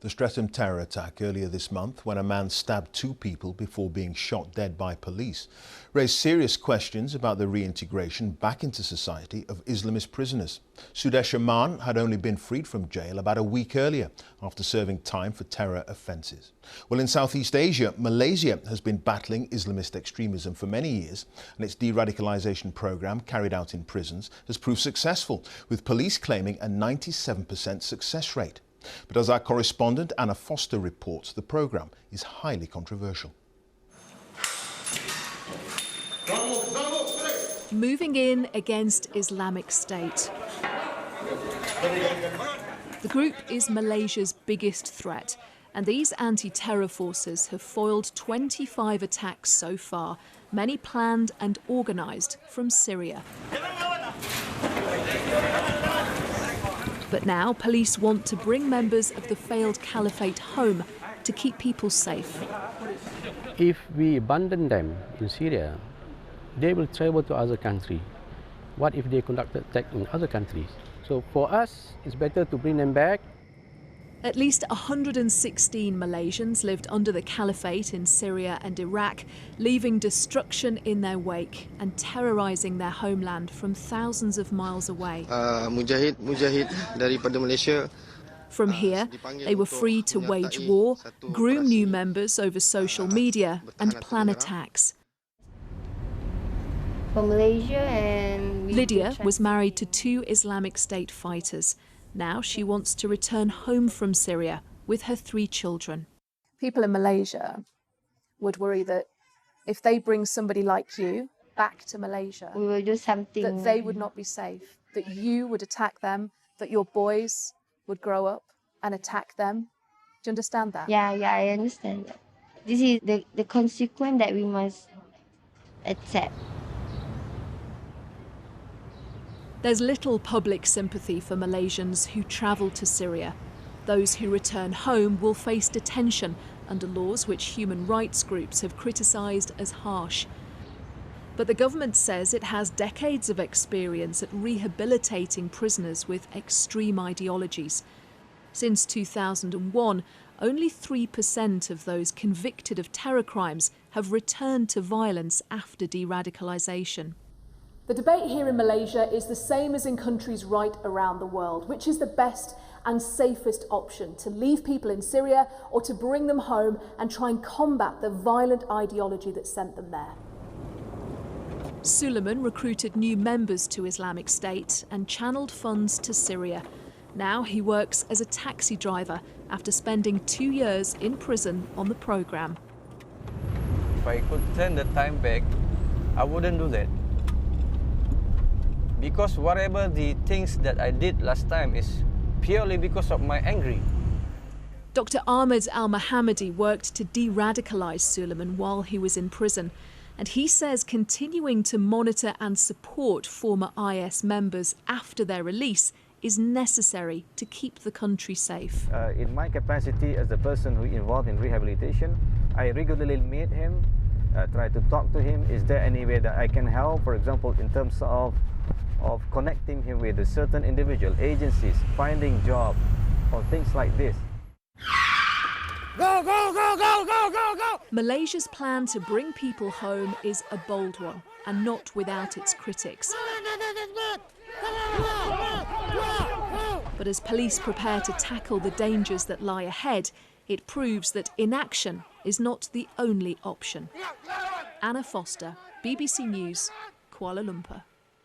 The Streatham terror attack earlier this month, when a man stabbed 2 people before being shot dead by police, raised serious questions about the reintegration back into society of Islamist prisoners. Sudesh Amman had only been freed from jail about a week earlier after serving time for terror offences. Well, in Southeast Asia, Malaysia has been battling Islamist extremism for many years, and its deradicalisation programme carried out in prisons has proved successful, with police claiming a 97% success rate. But as our correspondent Anna Foster reports, the programme is highly controversial. Moving in against Islamic State. The group is Malaysia's biggest threat, and these anti-terror forces have foiled 25 attacks so far, many planned and organised from Syria. But now police want to bring members of the failed caliphate home to keep people safe. If we abandon them in Syria, they will travel to other countries. What if they conduct attack in other countries? So for us, it's better to bring them back. At least 116 Malaysians lived under the caliphate in Syria and Iraq, leaving destruction in their wake and terrorising their homeland from thousands of miles away. Mujahids daripada Malaysia. From here, they were free to wage war, groom new members over social media and plan attacks. For Malaysia and Lydia was married to 2 Islamic State fighters. Now she wants to return home from Syria with her 3 children. People in Malaysia would worry that if they bring somebody like you back to Malaysia, we will do something, that they would not be safe, that you would attack them, that your boys would grow up and attack them. Do you understand that? Yeah, I understand that. This is the consequence that we must accept. There's little public sympathy for Malaysians who travel to Syria. Those who return home will face detention under laws which human rights groups have criticised as harsh. But the government says it has decades of experience at rehabilitating prisoners with extreme ideologies. Since 2001, only 3% of those convicted of terror crimes have returned to violence after deradicalisation. The debate here in Malaysia is the same as in countries right around the world. Which is the best and safest option, to leave people in Syria or to bring them home and try and combat the violent ideology that sent them there? Suleiman recruited new members to Islamic State and channeled funds to Syria. Now he works as a taxi driver after spending 2 years in prison on the programme. If I could turn the time back, I wouldn't do that. Because whatever the things that I did last time is purely because of my anger. Dr. Ahmed Al-Mohammadi worked to de-radicalise Suleiman while he was in prison, and he says continuing to monitor and support former IS members after their release is necessary to keep the country safe. In my capacity as a person who is involved in rehabilitation, I regularly meet him, try to talk to him. Is there any way that I can help, for example, in terms of connecting him with a certain individual, agencies, finding job, or things like this. Go, go, go, go, go, go, go! Malaysia's plan to bring people home is a bold one, and not without its critics. But as police prepare to tackle the dangers that lie ahead, it proves that inaction is not the only option. Anna Foster, BBC News, Kuala Lumpur.